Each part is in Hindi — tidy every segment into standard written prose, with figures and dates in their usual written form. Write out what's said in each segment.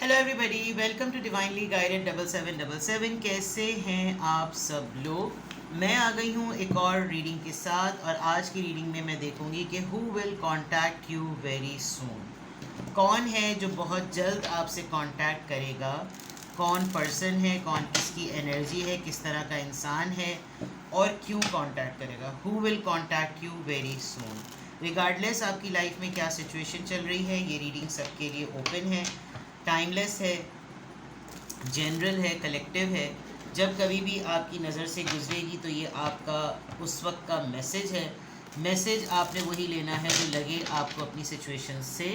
Hello everybody, welcome to divinely guided 7777। कैसे हैं आप सब लोग। मैं आ गई हूँ एक और रीडिंग के साथ और आज की रीडिंग में मैं देखूंगी कि who will contact you very सून। कौन है जो बहुत जल्द आपसे कांटेक्ट करेगा, कौन पर्सन है, कौन किसकी एनर्जी है, किस तरह का इंसान है और क्यों कांटेक्ट करेगा। Who will contact you very soon. Regardless आपकी लाइफ में क्या सिचुएशन चल रही है, ये रीडिंग सबके लिए ओपन है, टाइमलेस है, जनरल है, कलेक्टिव है। जब कभी भी आपकी नज़र से गुजरेगी तो ये आपका उस वक्त का मैसेज है। मैसेज आपने वही लेना है जो लगे आपको अपनी सिचुएशन से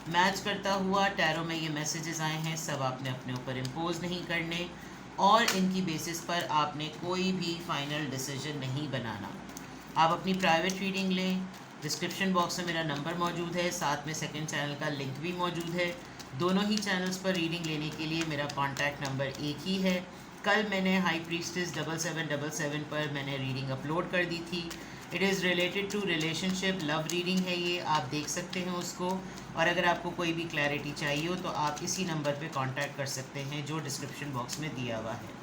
मैच करता हुआ। टैरो में ये मैसेजेस आए हैं, सब आपने अपने ऊपर इम्पोज नहीं करने और इनकी बेसिस पर आपने कोई भी फाइनल डिसीजन नहीं बनाना। आप अपनी प्राइवेट रीडिंग लें। डिस्क्रिप्शन बॉक्स में मेरा नंबर मौजूद है, साथ में सेकंड चैनल का लिंक भी मौजूद है। दोनों ही चैनल्स पर रीडिंग लेने के लिए मेरा कॉन्टैक्ट नंबर एक ही है। कल मैंने हाई प्रीस्टेस 7777 पर मैंने रीडिंग अपलोड कर दी थी। It is related to relationship, love reading है ये, आप देख सकते हैं उसको। और अगर आपको कोई भी क्लैरिटी चाहिए हो तो आप इसी नंबर पे कांटेक्ट कर सकते हैं जो डिस्क्रिप्शन बॉक्स में दिया हुआ है।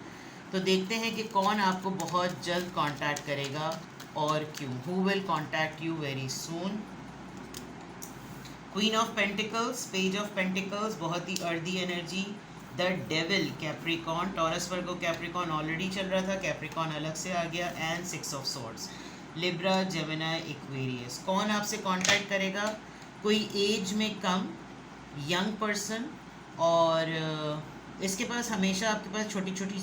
तो देखते हैं कि कौन आपको बहुत जल्द कांटेक्ट करेगा और क्यों। Who will contact you very soon. Queen of pentacles, page of pentacles, बहुत ही earthy energy. The devil, Capricorn, Taurus Virgo Capricorn already चल रहा था, कैप्रिकॉन अलग से आ गया। And six of swords, Libra, Gemini, Aquarius. कौन आपसे कांटेक्ट करेगा? कोई एज में कम यंग पर्सन और इसके पास हमेशा आपके पास छोटी छोटी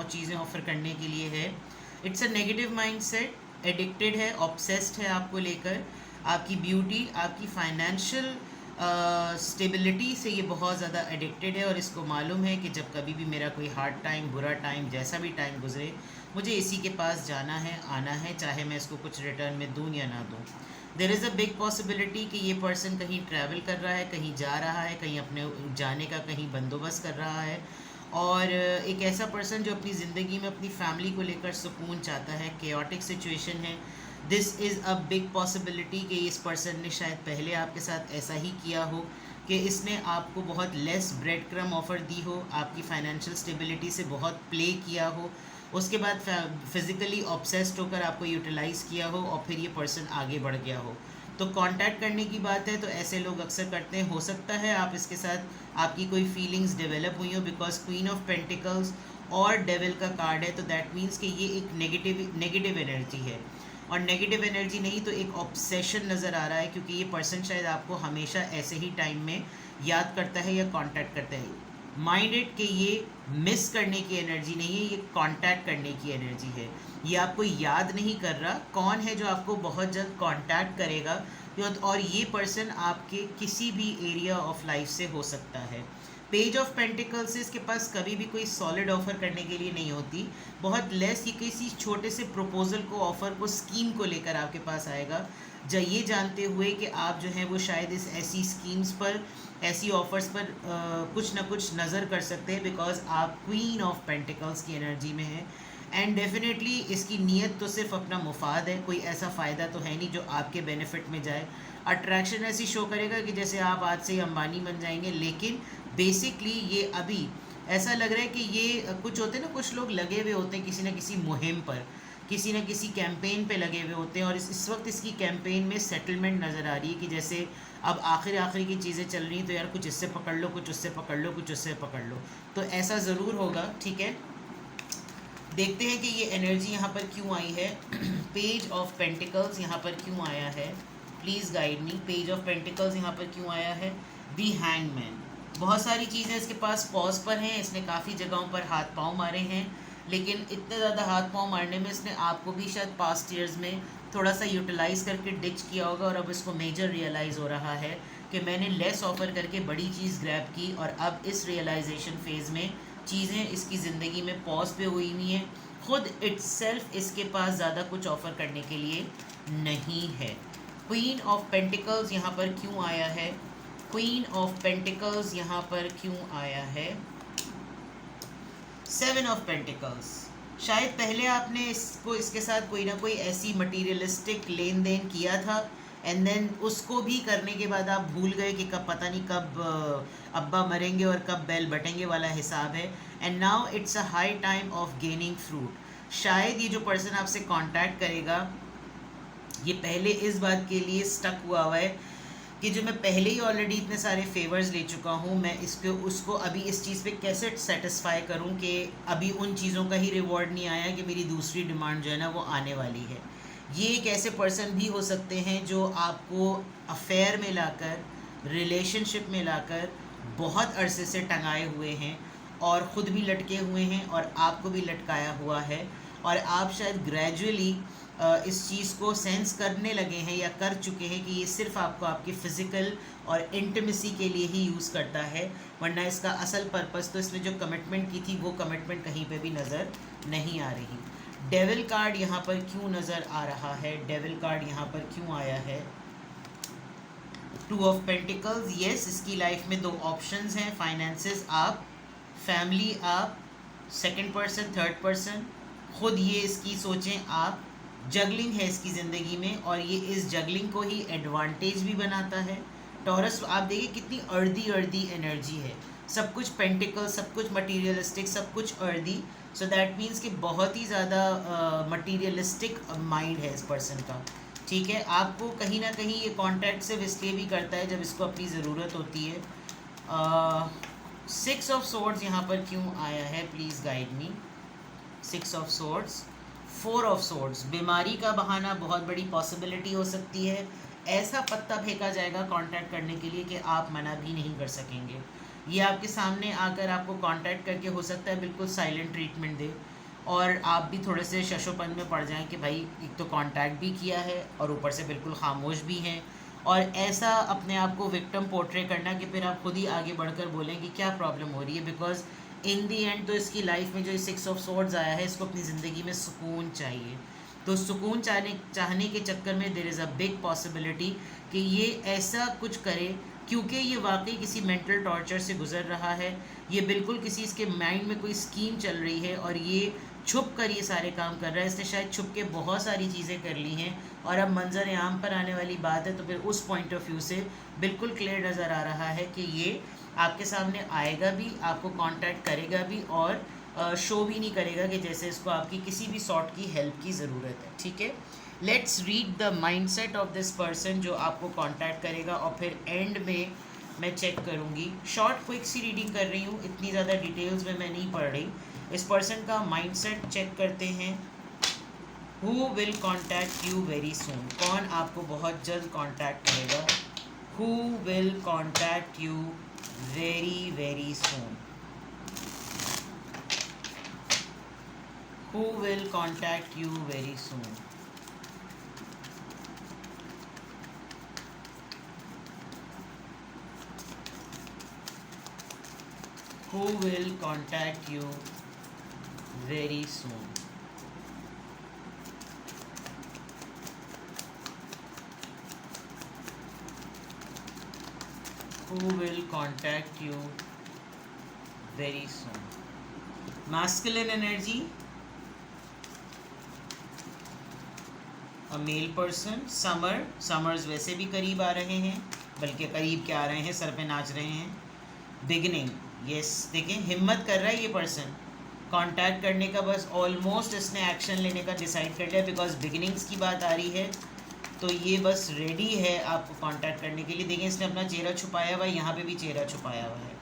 चीज़ें ऑफर करने के लिए है। It's a negative mindset, addicted है, ऑब्सेस्ड है आपको लेकर। आपकी ब्यूटी, आपकी फाइनेंशियल स्टेबिलिटी से ये बहुत ज़्यादा एडिक्टेड है और इसको मालूम है कि जब कभी भी मेरा कोई हार्ड टाइम, बुरा टाइम, जैसा भी टाइम गुजरे, मुझे इसी के पास जाना है, आना है, चाहे मैं इसको कुछ रिटर्न में दूँ या ना दूँ। There is a big possibility कि ये पर्सन कहीं ट्रैवल कर रहा है, कहीं जा रहा है, कहीं अपने जाने का कहीं बंदोबस्त कर रहा है। और एक ऐसा पर्सन जो अपनी ज़िंदगी में अपनी फैमिली को लेकर सुकून चाहता है। केओटिक सिचुएशन है। This is a big possibility कि इस पर्सन ने शायद पहले आपके साथ ऐसा ही किया हो कि इसने आपको बहुत लेस ब्रेड क्रम ऑफ़र दी हो, आपकी फाइनेंशियल स्टेबिलिटी से बहुत प्ले किया हो, उसके बाद फिज़िकली ऑब्सेस्ड होकर आपको यूटिलाइज़ किया हो और फिर ये पर्सन आगे बढ़ गया हो। तो कांटेक्ट करने की बात है तो ऐसे लोग अक्सर करते हैं। हो सकता है आप इसके साथ आपकी कोई फीलिंग्स डेवलप हुई हो, बिकॉज क्वीन ऑफ पेंटिकल्स और डेविल का कार्ड है, तो दैट मीन्स कि ये एक नेगेटिव एनर्जी है। और नेगेटिव एनर्जी नहीं तो एक ऑब्सेशन नज़र आ रहा है, क्योंकि ये पर्सन शायद आपको हमेशा ऐसे ही टाइम में याद करता है या कांटेक्ट करता है। माइंड इट कि ये मिस करने की एनर्जी नहीं है, ये कांटेक्ट करने की एनर्जी है। ये आपको याद नहीं कर रहा कौन है जो आपको बहुत जल्द कांटेक्ट करेगा। और ये पर्सन आपके किसी भी एरिया ऑफ लाइफ से हो सकता है। पेज ऑफ पेंटिकल्स इसके पास कभी भी कोई सॉलिड ऑफर करने के लिए नहीं होती, बहुत लेस ये किसी छोटे से प्रपोजल को, ऑफर को, स्कीम को लेकर आपके पास आएगा, ये जानते हुए कि आप जो हैं वो शायद इस ऐसी स्कीम्स पर, ऐसी ऑफर्स पर कुछ ना कुछ नज़र कर सकते हैं, बिकॉज आप क्वीन ऑफ पेंटिकल्स की एनर्जी में हैं। एंड डेफिनेटली इसकी नीयत तो सिर्फ अपना मुफाद है, कोई ऐसा फ़ायदा तो है नहीं जो आपके बेनिफिट में जाए। अट्रैक्शन ऐसी शो करेगा कि जैसे आप आज से ही अंबानी बन जाएंगे, लेकिन बेसिकली ये अभी ऐसा लग रहा है कि ये कुछ होते हैं ना, कुछ लोग लगे हुए होते हैं किसी न किसी मुहिम पर, किसी न किसी कैंपेन पे लगे हुए होते हैं। और इस वक्त इसकी कैंपेन में सेटलमेंट नज़र आ रही है कि जैसे अब आखिरी की चीज़ें चल रही हैं, तो यार कुछ इससे पकड़ लो, कुछ उससे पकड़ लो, कुछ उससे पकड़ लो। तो ऐसा ज़रूर होगा, ठीक है। देखते हैं कि ये एनर्जी यहाँ पर क्यों आई है। पेज ऑफ पेंटिकल्स यहाँ पर क्यों आया है, please guide me. Page of pentacles यहाँ पर क्यों आया है। दी हैंगमैन, बहुत सारी चीज़ें इसके पास पॉज पर हैं, इसने काफ़ी जगहों पर हाथ पांव मारे हैं, लेकिन इतने ज़्यादा हाथ पांव मारने में इसने आपको भी शायद पास्ट ईयर्स में थोड़ा सा यूटिलाइज़ करके डिच किया होगा, और अब इसको मेजर रियलाइज़ हो रहा है कि मैंने लेस ऑफ़र करके बड़ी चीज़ ग्रैब की, और अब इस रियलाइजेशन फेज़ में चीज़ें इसकी ज़िंदगी में पॉज पे हुई हुई हैं। खुद इट्सेल्फ इसके पास ज़्यादा कुछ ऑफ़र करने के लिए नहीं है। क्वीन ऑफ पेंटिकल्स यहाँ पर क्यों आया है, क्वीन ऑफ पेंटिकल्स यहाँ पर क्यों आया है। सेवन ऑफ पेंटिकल्स, शायद पहले आपने इसके साथ कोई ना कोई ऐसी मटीरियलिस्टिक लेन देन किया था एंड देन उसको भी करने के बाद आप भूल गए कि कब, पता नहीं कब अब्बा मरेंगे और कब बैल बटेंगे वाला हिसाब है. And now it's a high time of gaining fruit. शायद ये जो पर्सन आपसे कांटेक्ट करेगा ये पहले इस बात के लिए स्टक हुआ है कि जो मैं पहले ही ऑलरेडी इतने सारे फेवर्स ले चुका हूँ, मैं इसको उसको अभी इस चीज़ पे कैसे सेटिस्फाई करूँ कि अभी उन चीज़ों का ही रिवॉर्ड नहीं आया कि मेरी दूसरी डिमांड जो है ना वो आने वाली है. ये एक ऐसे पर्सन भी हो सकते हैं जो आपको अफेयर में लाकर, रिलेशनशिप में लाकर बहुत अरसे से टंगाए हुए हैं और ख़ुद भी लटके हुए हैं और आपको भी लटकाया हुआ है, और आप शायद ग्रेजुअली इस चीज़ को सेंस करने लगे हैं या कर चुके हैं कि ये सिर्फ आपको आपकी फ़िज़िकल और इंटीमेसी के लिए ही यूज़ करता है, वरना इसका असल पर्पस तो इसने जो कमिटमेंट की थी वो कमिटमेंट कहीं पे भी नज़र नहीं आ रही. डेविल कार्ड यहाँ पर क्यों नज़र आ रहा है? डेविल कार्ड यहाँ पर क्यों आया है? 2 ऑफ पेंटिकल्स. येस, इसकी लाइफ में 2 ऑप्शंस हैं. फाइनेंसेस आप, फैमिली आप, सेकंड पर्सन, थर्ड पर्सन, खुद ये इसकी सोचें आप. जगलिंग है इसकी ज़िंदगी में और ये इस जगलिंग को ही एडवांटेज भी बनाता है. टॉरस आप देखिए कितनी अर्दी एनर्जी है, सब कुछ पेंटिकल, सब कुछ मटीरियलिस्टिक, सब कुछ अर्दी. सो दैट मीन्स कि बहुत ही ज़्यादा मटीरियलिस्टिक माइंड है इस पर्सन का. ठीक है, आपको कहीं ना कहीं ये कॉन्टैक्ट सिर्फ इसलिए भी करता है जब इसको अपनी ज़रूरत होती है. 6 ऑफ सोर्ड्स यहाँ पर क्यों आया है? Please guide me. 6 of swords. 4 of swords. बीमारी का बहाना बहुत बड़ी पॉसिबिलिटी हो सकती है. ऐसा पत्ता फेंका जाएगा कांटेक्ट करने के लिए कि आप मना भी नहीं कर सकेंगे. ये आपके सामने आकर आपको कांटेक्ट करके हो सकता है बिल्कुल साइलेंट ट्रीटमेंट दे और आप भी थोड़े से शशोपन में पड़ जाएं कि भाई एक तो कांटेक्ट भी किया है और ऊपर से बिल्कुल खामोश भी हैं, और ऐसा अपने आप को विक्टिम पोर्ट्रे करना कि फिर आप खुद ही आगे बढ़कर बोलें कि क्या प्रॉब्लम हो रही है. बिकॉज इन दी एंड तो इसकी लाइफ में जो 6 ऑफ सोर्ड्स आया है, इसको अपनी ज़िंदगी में सुकून चाहिए. तो सुकून चाहने के चक्कर में there is a big possibility कि ये ऐसा कुछ करे, क्योंकि ये वाकई किसी मेंटल टॉर्चर से गुजर रहा है. ये बिल्कुल किसी इसके माइंड में कोई स्कीम चल रही है और ये छुप कर ये सारे काम कर रहा है. इसने शायद छुप के बहुत सारी चीज़ें कर ली हैं और अब मंजर आम पर आने वाली बात है तो फिर उस पॉइंट ऑफ व्यू से बिल्कुल क्लियर नज़र आ रहा है कि ये आपके सामने आएगा भी, आपको कांटेक्ट करेगा भी और शो भी नहीं करेगा कि जैसे इसको आपकी किसी भी सॉर्ट की हेल्प की ज़रूरत है. ठीक है, let's read the mindset of this person जो आपको कांटेक्ट करेगा और फिर एंड में मैं चेक करूँगी. शॉर्ट क्विक सी रीडिंग कर रही हूँ, इतनी ज़्यादा डिटेल्स में मैं नहीं पढ़ रही. इस पर्सन का माइंडसेट चेक करते हैं. Who will contact you very सून. कौन आपको बहुत जल्द कॉन्टैक्ट करेगा? Who will contact you very very soon. Who will contact you very soon? Who will contact you very soon? Who will contact you very soon? Masculine energy. A male person. Summers वैसे भी करीब आ रहे हैं, बल्कि करीब क्या आ रहे हैं, सर पे नाच रहे हैं. बिगनिंग. यस, देखें हिम्मत कर रहा है ये पर्सन कांटेक्ट करने का. बस ऑलमोस्ट इसने एक्शन लेने का डिसाइड कर लिया बिकॉज बिगिनिंग्स की बात आ रही है तो ये बस रेडी है आपको कांटेक्ट करने के लिए. देखें इसने अपना चेहरा छुपाया हुआ है, यहाँ पे भी चेहरा छुपाया हुआ है.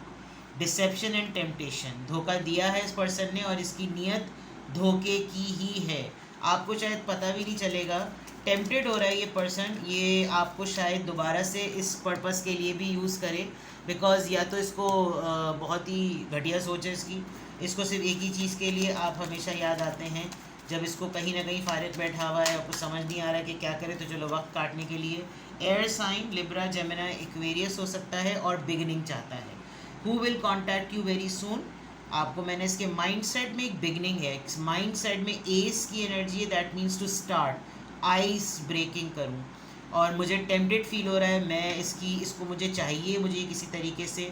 Dissipation and temptation. धोखा दिया है इस पर्सन ने और इसकी नीयत धोखे की ही है. आपको शायद पता भी नहीं चलेगा. टेम्पटेड हो रहा है ये पर्सन, ये आपको शायद दोबारा से इस पर्पस के लिए भी यूज़ करे बिकॉज़ या तो इसको बहुत ही घटिया सोच है इसको सिर्फ एक ही चीज़ के लिए आप हमेशा याद आते हैं जब इसको कहीं ना कहीं फारिग बैठा हुआ है और कुछ समझ नहीं आ रहा है कि क्या करे, तो चलो वक्त काटने के लिए. Air sign Libra, Gemini, Aquarius हो सकता है और बिगनिंग चाहता है. Who will contact you very soon. आपको मैंने इसके माइंडसेट में एक बिगनिंग है, माइंडसेट में एस की एनर्जी है. That means to start, ice breaking करूं और मुझे टेम्पटेड फील हो रहा है. मैं इसको मुझे चाहिए, मुझे किसी तरीके से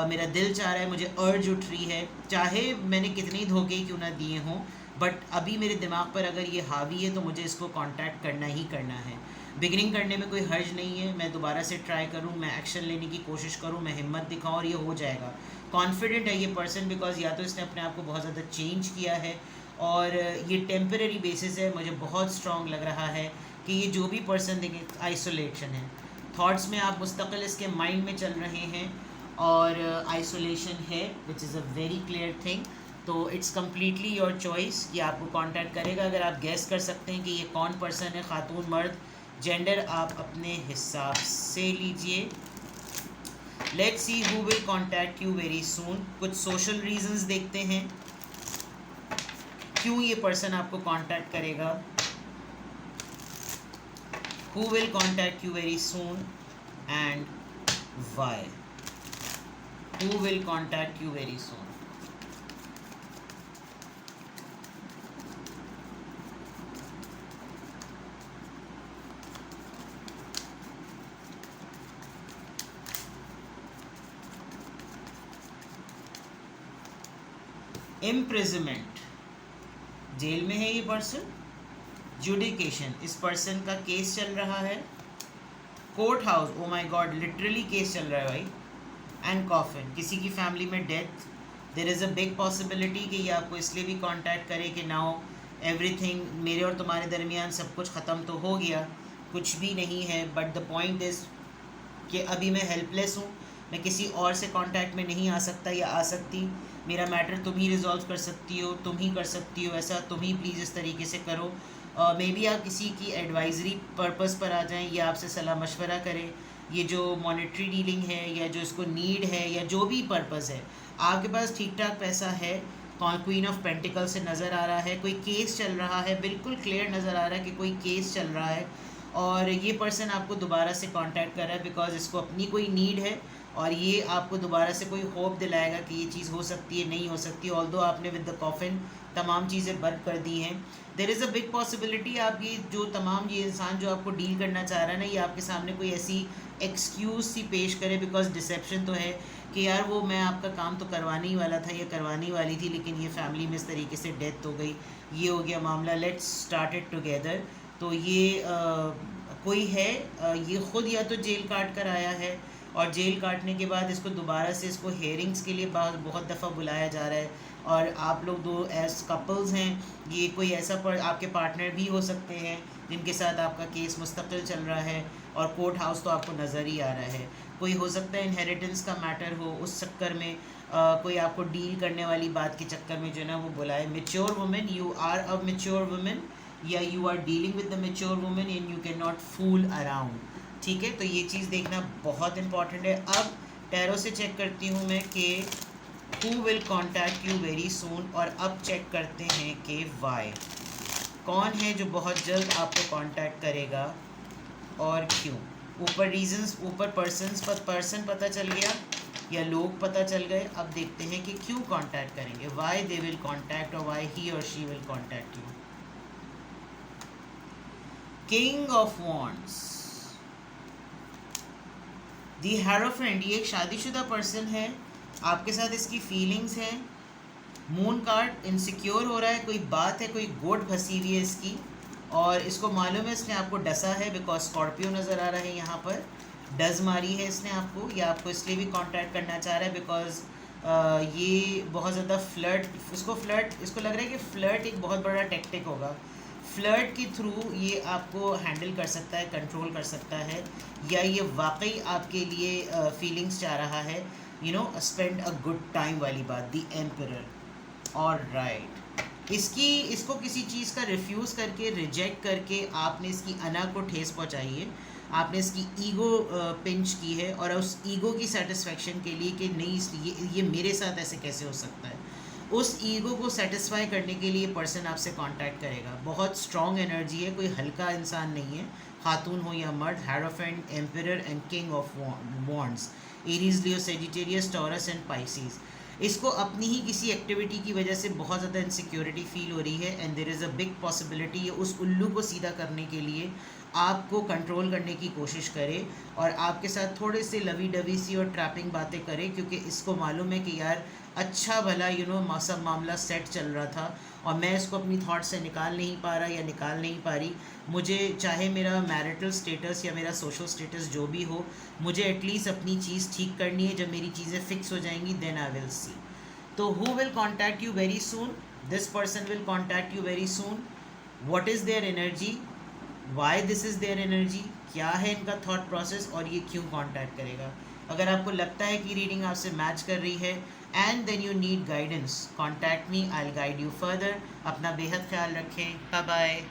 मेरा दिल चाह रहा है, मुझे अर्ज उठ रही है. चाहे मैंने कितने धोखे क्यों ना दिए हों, बट अभी मेरे दिमाग पर अगर ये हावी है तो मुझे इसको कांटेक्ट करना ही करना है. बिगिनिंग करने में कोई हर्ज नहीं है, मैं दोबारा से ट्राई करूँ, मैं एक्शन लेने की कोशिश करूँ, मैं हिम्मत दिखाऊँ और ये हो जाएगा। कॉन्फिडेंट है ये पर्सन, बिकॉज या तो इसने अपने आप को बहुत ज़्यादा चेंज किया है और ये टेम्परेरी बेसिस है। मुझे बहुत स्ट्रॉन्ग लग रहा है कि ये जो भी पर्सन देंगे आइसोलेशन है, थॉट्स में आप मुस्तकिल इसके माइंड में चल रहे हैं और आइसोलेशन है, which is a very clear thing. तो इट्स कम्प्लीटली योर चॉइस, ये आपको कांटेक्ट करेगा। अगर आप गैस कर सकते हैं कि ये कौन पर्सन है, खातून मर्द, जेंडर आप अपने हिसाब से लीजिए। Let's see who will contact you very सून। कुछ सोशल रीजंस देखते हैं क्यों ये पर्सन आपको कांटेक्ट करेगा। Who will contact you very soon and why. Who will contact you very soon. Imprisonment, jail में है ये पर्सन। जुडिकेशन, इस पर्सन का केस चल रहा है। Court house, oh my God, literally case चल रहा है भाई। एंड कॉफिन, किसी की फैमिली में death. There is a big possibility कि ये आपको इसलिए भी कांटेक्ट करे कि नाउ एवरीथिंग, मेरे और तुम्हारे दरमियान सब कुछ ख़त्म तो हो गया, कुछ भी नहीं है, बट द पॉइंट इज़ कि अभी मैं हेल्पलेस हूँ, मैं किसी और से कांटेक्ट में नहीं आ सकता या आ सकती। मेरा मैटर तुम ही रिजॉल्व कर सकती हो, तुम ही कर सकती हो ऐसा, तुम ही प्लीज़ इस तरीके से करो। मे बी आप किसी की एडवाइजरी पर्पस पर आ जाएं या आपसे सलाह मशवरा करें। ये जो मॉनेटरी डीलिंग है या जो इसको नीड है या जो भी पर्पस है, आपके पास ठीक ठाक पैसा है। क्वीन ऑफ पेंटिकल से नज़र आ रहा है, कोई केस चल रहा है, बिल्कुल क्लियर नज़र आ रहा है कि कोई केस चल रहा है और ये पर्सन आपको दोबारा से कांटेक्ट कर रहा है बिकॉज इसको अपनी कोई नीड है और ये आपको दोबारा से कोई होप दिलाएगा कि ये चीज़ हो सकती है, नहीं हो सकती। ऑल्दो आपने विद द कॉफिन तमाम चीज़ें बंद कर दी हैं, there is a big possibility आप ये जो तमाम ये इंसान जो आपको डील करना चाह रहा है ना, ये आपके सामने कोई ऐसी एक्सक्यूज़ सी पेश करे, बिकॉज डिसेप्शन तो है कि यार वो मैं आपका काम तो करवाने ही वाला था या करवाने वाली थी, लेकिन ये फैमिली में इस तरीके से डेथ हो गई, ये हो गया मामला, लेट्स स्टार्ट इट टुगेदर। तो ये कोई है, ये ख़ुद या तो जेल काट कर आया है और जेल काटने के बाद इसको दोबारा से इसको हेयरिंग्स के लिए बहुत दफ़ा बुलाया जा रहा है और आप लोग दो एज कपल्स हैं। ये कोई ऐसा आपके पार्टनर भी हो सकते हैं जिनके साथ आपका केस मुस्तकिल चल रहा है और कोर्ट हाउस तो आपको नज़र ही आ रहा है। कोई हो सकता है इनहेरिटेंस का मैटर हो, उस चक्कर में कोई आपको डील करने वाली बात के चक्कर में जो है ना वो बुलाए। Mature women, you are a mature women या you are dealing with the mature women and you can not fool around. ठीक है, तो ये चीज़ देखना बहुत इंपॉर्टेंट है। अब टैरो से चेक करती हूँ मैं कि who will contact you very सून, और अब चेक करते हैं कि वाई, कौन है जो बहुत जल्द आपको कांटेक्ट करेगा और क्यों। ऊपर रीजंस, ऊपर पर्सन पता चल गया या लोग पता चल गए। अब देखते हैं कि क्यों कांटेक्ट करेंगे, वाई दे विल कांटेक्ट और वाई ही और she will contact you. King of wands, the hierophant, ये एक शादीशुदा पर्सन है, आपके साथ इसकी फीलिंग्स हैं। मून कार्ड, इनसिक्योर हो रहा है, कोई बात है, कोई गोट फंसी हुई है इसकी और इसको मालूम है इसने आपको डसा है, बिकॉज स्कॉर्पियो नज़र आ रहा है यहाँ पर, डज मारी है इसने आपको, या आपको इसलिए भी कांटेक्ट करना चाह रहा है बिकॉज ये बहुत ज़्यादा इसको लग रहा है कि फ्लर्ट एक बहुत बड़ा टेक्टिक होगा। फ्लर्ट के थ्रू ये आपको हैंडल कर सकता है, कंट्रोल कर सकता है, या ये वाकई आपके लिए फीलिंग्स चाह रहा है, you know spend a good time वाली बात, द एम्परर। ऑलराइट, इसको किसी चीज़ का रिफ्यूज़ करके, रिजेक्ट करके आपने इसकी अना को ठेस पहुंचाई है, आपने इसकी ईगो पिंच की है और उस ईगो की सेटिस्फेक्शन के लिए कि नहीं ये मेरे साथ ऐसे कैसे हो सकता है, उस ईगो को सेटिस्फाई करने के लिए पर्सन आपसे कांटेक्ट करेगा। बहुत स्ट्रॉन्ग एनर्जी है, कोई हल्का इंसान नहीं है, खातून हो या मर्द। Hierophant, emperor and king of wands, Aries, Leo, Sagittarius, taurus and Pisces. इसको अपनी ही किसी एक्टिविटी की वजह से बहुत ज़्यादा इनसिक्योरिटी फील हो रही है and there is a big possibility ये उस उल्लू को सीधा करने के लिए आपको कंट्रोल करने की कोशिश करे और आपके साथ थोड़े से लवी डवी सी और ट्रैपिंग बातें करे, क्योंकि इसको मालूम है कि यार अच्छा भला सब मामला सेट चल रहा था और मैं इसको अपनी थॉट से निकाल नहीं पा रहा या निकाल नहीं पा रही। मुझे चाहे मेरा मैरिटल स्टेटस या मेरा सोशल स्टेटस जो भी हो, मुझे एटलीस्ट अपनी चीज़ ठीक करनी है। जब मेरी चीज़ें फिक्स हो जाएंगी देन आई विल सी। तो who will contact you very soon? This person will contact you very soon. What is their energy, why this is their energy, क्या है इनका थॉट प्रोसेस और ये क्यों कांटेक्ट करेगा। अगर आपको लगता है कि रीडिंग आपसे मैच कर रही है and then you need guidance, contact me, I will guide you further. अपना बेहद ख्याल रखें। Bye bye.